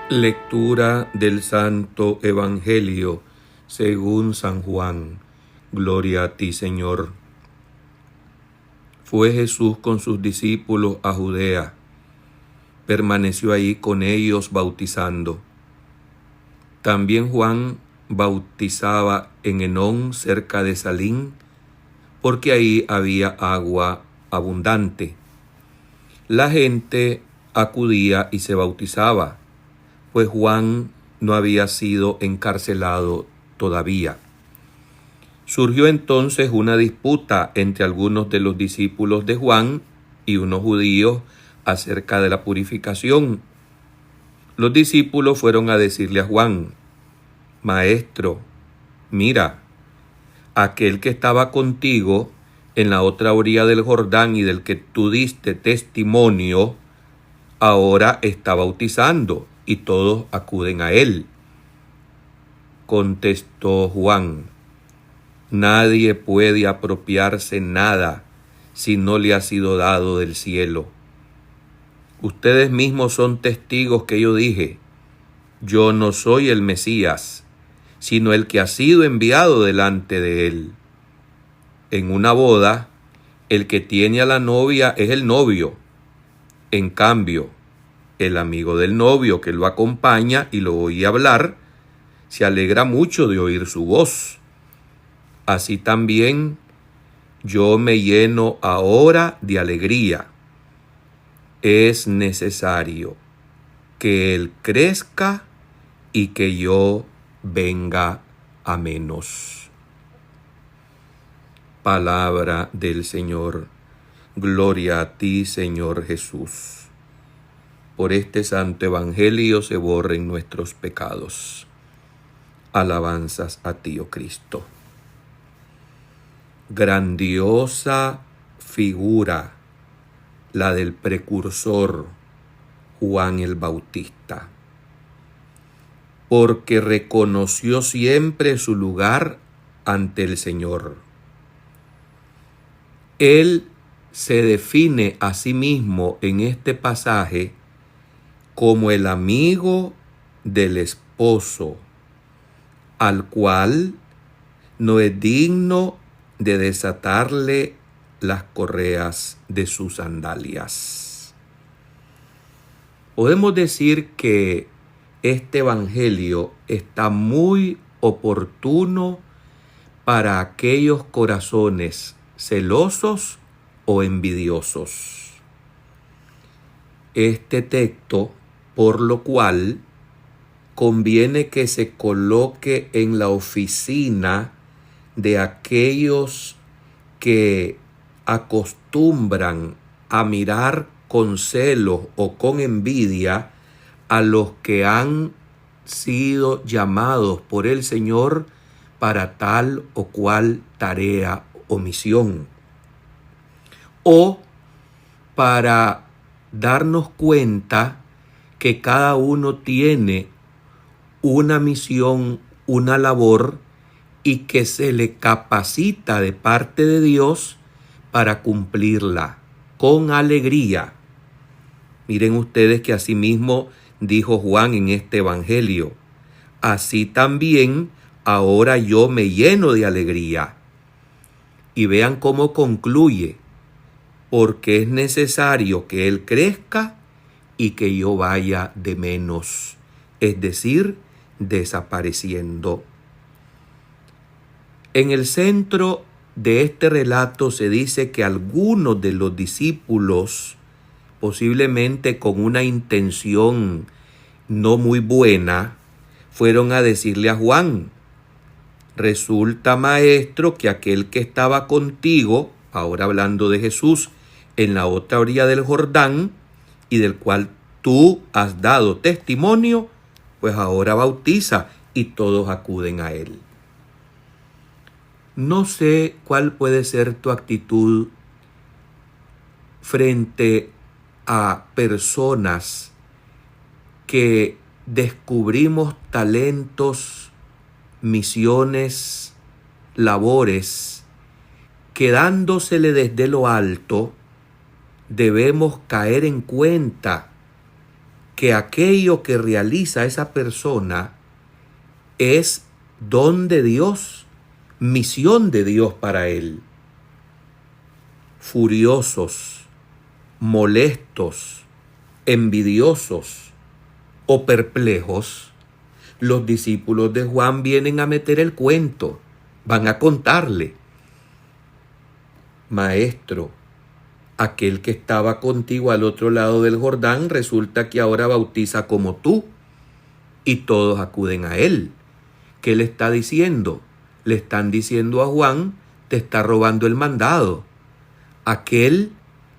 Lectura del Santo Evangelio según San Juan. Gloria a ti, Señor. Fue Jesús con sus discípulos a Judea. Permaneció ahí con ellos bautizando. También Juan bautizaba en Enón, cerca de Salín, porque ahí había agua abundante. La gente acudía y se bautizaba, pues Juan no había sido encarcelado todavía. Surgió entonces una disputa entre algunos de los discípulos de Juan y unos judíos acerca de la purificación. Los discípulos fueron a decirle a Juan: Maestro, mira, aquel que estaba contigo en la otra orilla del Jordán y del que tú diste testimonio, ahora está bautizando y todos acuden a él. Contestó Juan: Nadie puede apropiarse nada si no le ha sido dado del cielo. Ustedes mismos son testigos que yo dije: yo no soy el Mesías, sino el que ha sido enviado delante de él. En una boda, el que tiene a la novia es el novio. En cambio, el amigo del novio que lo acompaña y lo oye hablar, se alegra mucho de oír su voz. Así también yo me lleno ahora de alegría. Es necesario que él crezca y que yo venga a menos. Palabra del Señor. Gloria a ti, Señor Jesús. Por este santo evangelio se borren nuestros pecados. Alabanzas a ti, oh Cristo. Grandiosa figura la del precursor Juan el Bautista, porque reconoció siempre su lugar ante el Señor. Él se define a sí mismo en este pasaje como el amigo del esposo, al cual no es digno de desatarle las correas de sus sandalias. Podemos decir que este evangelio está muy oportuno para aquellos corazones celosos o envidiosos. Este texto, por lo cual, conviene que se coloque en la oficina de aquellos que acostumbran a mirar con celo o con envidia a los que han sido llamados por el Señor para tal o cual tarea o misión, o para darnos cuenta que cada uno tiene una misión, una labor, y que se le capacita de parte de Dios para cumplirla con alegría. Miren ustedes que asimismo dijo Juan en este evangelio: así también ahora yo me lleno de alegría. Y vean cómo concluye: porque es necesario que él crezca y que yo vaya de menos, es decir, desapareciendo. En el centro de este relato se dice que algunos de los discípulos, posiblemente con una intención no muy buena, fueron a decirle a Juan: resulta, maestro, que aquel que estaba contigo, ahora hablando de Jesús, en la otra orilla del Jordán, y del cual tú has dado testimonio, pues ahora bautiza y todos acuden a él. No sé cuál puede ser tu actitud frente a personas que descubrimos talentos, misiones, labores, que dándosele desde lo alto debemos caer en cuenta que aquello que realiza esa persona es don de Dios, misión de Dios para él. Furiosos, molestos, envidiosos o perplejos, los discípulos de Juan vienen a meter el cuento, van a contarle: Maestro, aquel que estaba contigo al otro lado del Jordán resulta que ahora bautiza como tú, y todos acuden a él. ¿Qué le está diciendo? Le están diciendo a Juan: te está robando el mandado. Aquel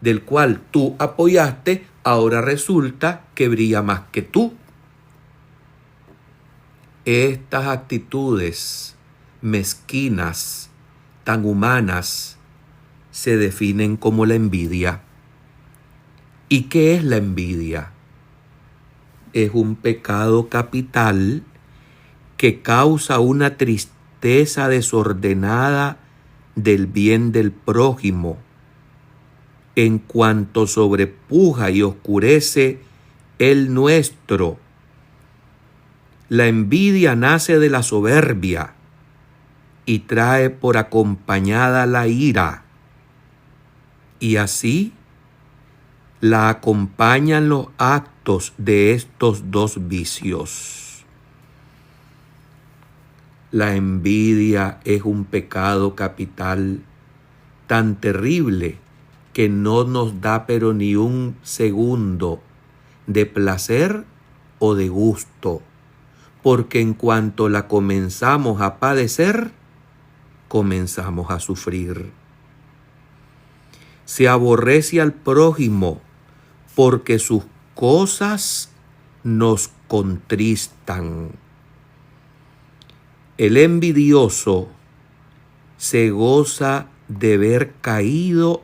del cual tú apoyaste ahora resulta que brilla más que tú. Estas actitudes mezquinas, tan humanas, se definen como la envidia. ¿Y qué es la envidia? Es un pecado capital que causa una tristeza desordenada del bien del prójimo, en cuanto sobrepuja y oscurece el nuestro. La envidia nace de la soberbia y trae por acompañada la ira, y así la acompañan los actos de estos dos vicios. La envidia es un pecado capital tan terrible que no nos da pero ni un segundo de placer o de gusto, porque en cuanto la comenzamos a padecer, comenzamos a sufrir. Se aborrece al prójimo porque sus cosas nos contristan. El envidioso se goza de ver caído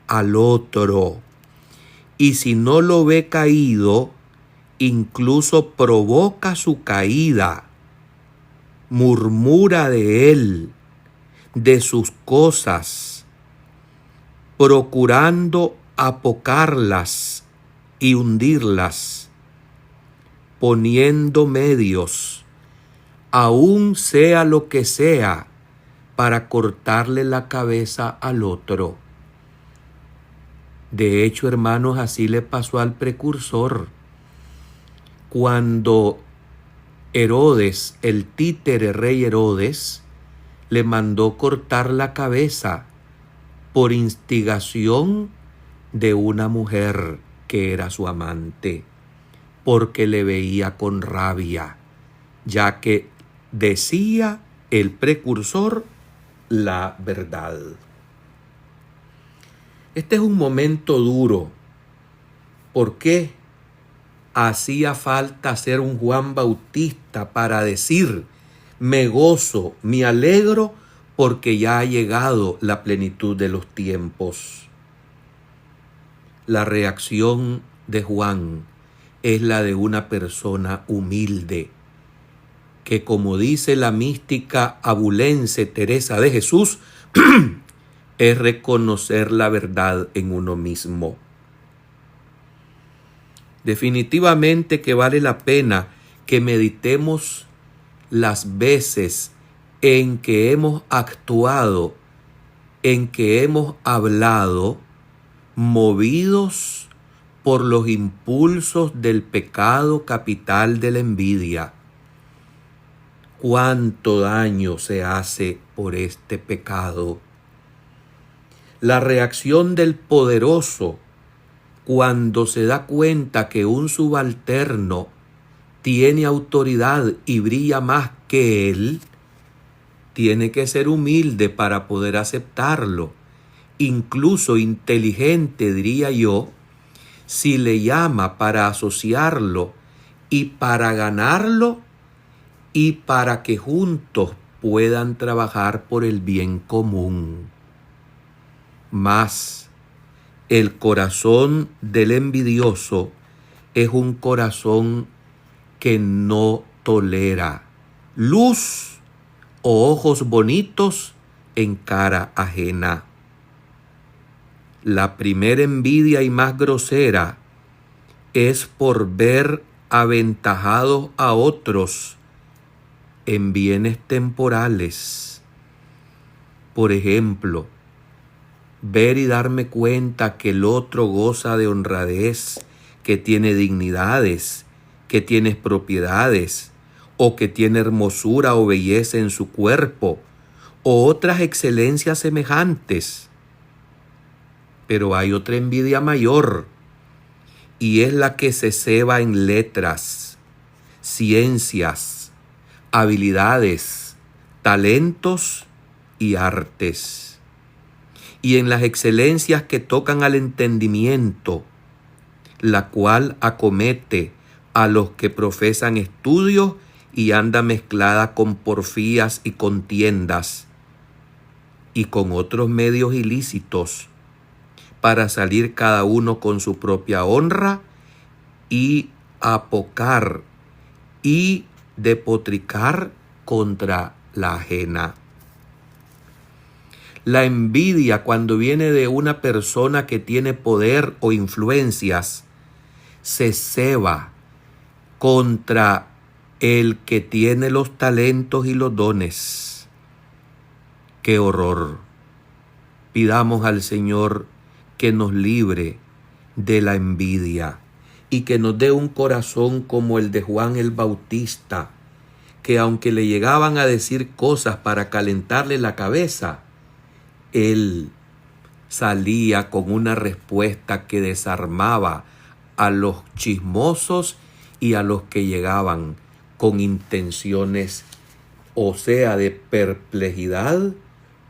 al otro, y si no lo ve caído, incluso provoca su caída, murmura de él, de sus cosas, procurando apocarlas y hundirlas, poniendo medios, aun sea lo que sea, para cortarle la cabeza al otro. De hecho, hermanos, así le pasó al precursor. Cuando Herodes, el títere rey Herodes, le mandó cortar la cabeza por instigación de una mujer que era su amante, porque le veía con rabia, ya que decía el precursor la verdad. Este es un momento duro. ¿Por qué? Hacía falta ser un Juan Bautista para decir: me gozo, me alegro, porque ya ha llegado la plenitud de los tiempos. La reacción de Juan es la de una persona humilde, que, como dice la mística abulense Teresa de Jesús, es reconocer la verdad en uno mismo. Definitivamente que vale la pena que meditemos las veces en que hemos actuado, en que hemos hablado, movidos por los impulsos del pecado capital de la envidia. ¿Cuánto daño se hace por este pecado? La reacción del poderoso cuando se da cuenta que un subalterno tiene autoridad y brilla más que él, tiene que ser humilde para poder aceptarlo, incluso inteligente, diría yo, si le llama para asociarlo y para ganarlo y para que juntos puedan trabajar por el bien común. Mas el corazón del envidioso es un corazón que no tolera luz o ojos bonitos en cara ajena. La primera envidia y más grosera es por ver aventajados a otros en bienes temporales. Por ejemplo, ver y darme cuenta que el otro goza de honradez, que tiene dignidades, que tiene propiedades, o que tiene hermosura o belleza en su cuerpo, o otras excelencias semejantes. Pero hay otra envidia mayor, y es la que se ceba en letras, ciencias, habilidades, talentos y artes, y en las excelencias que tocan al entendimiento, la cual acomete a los que profesan estudios y anda mezclada con porfías y contiendas, y con otros medios ilícitos, para salir cada uno con su propia honra y apocar y depotricar contra la ajena. La envidia, cuando viene de una persona que tiene poder o influencias, se ceba contra el que tiene los talentos y los dones. ¡Qué horror! Pidamos al Señor que nos libre de la envidia y que nos dé un corazón como el de Juan el Bautista, que aunque le llegaban a decir cosas para calentarle la cabeza, él salía con una respuesta que desarmaba a los chismosos y a los que llegaban con intenciones, o sea, de perplejidad,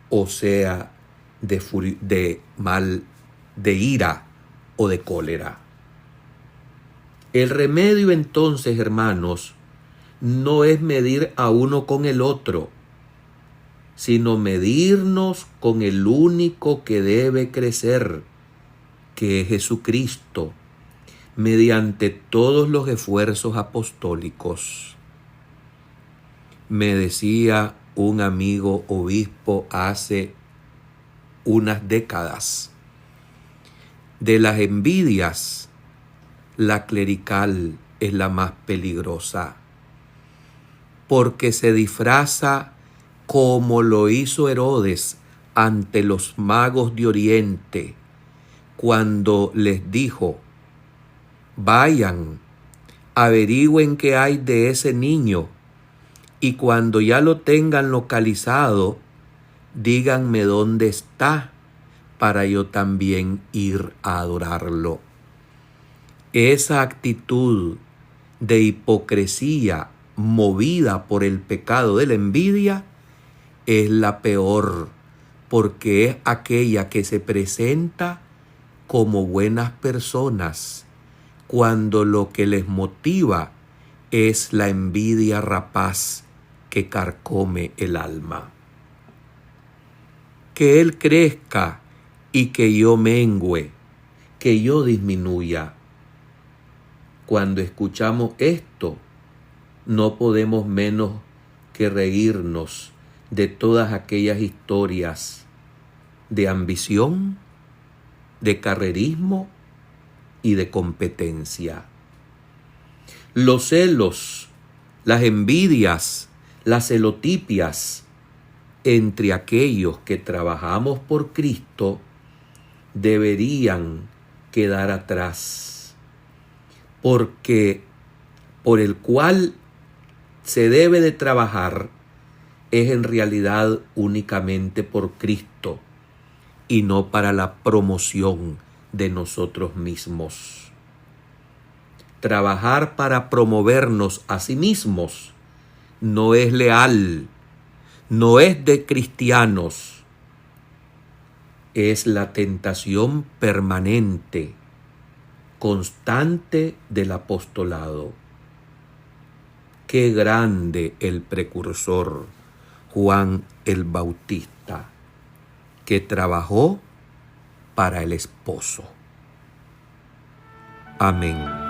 o sea, de ira o de cólera. El remedio entonces, hermanos, no es medir a uno con el otro, sino medirnos con el único que debe crecer, que es Jesucristo, mediante todos los esfuerzos apostólicos. Me decía un amigo obispo hace unas décadas, de las envidias, la clerical es la más peligrosa, porque se disfraza como lo hizo Herodes ante los magos de Oriente, cuando les dijo: vayan, averigüen qué hay de ese niño, y cuando ya lo tengan localizado, díganme dónde está, para yo también ir a adorarlo. Esa actitud de hipocresía movida por el pecado de la envidia es la peor, porque es aquella que se presenta como buenas personas, cuando lo que les motiva es la envidia rapaz que carcome el alma. Que él crezca y que yo mengüe, que yo disminuya. Cuando escuchamos esto, no podemos menos que reírnos de todas aquellas historias de ambición, de carrerismo y de competencia. Los celos, las envidias, las celotipias entre aquellos que trabajamos por Cristo deberían quedar atrás, porque por el cual se debe de trabajar es en realidad únicamente por Cristo y no para la promoción de nosotros mismos. Trabajar para promovernos a sí mismos no es leal, no es de cristianos, es la tentación permanente, constante del apostolado. Qué grande el precursor Juan el Bautista, que trabajó para el esposo. Amén.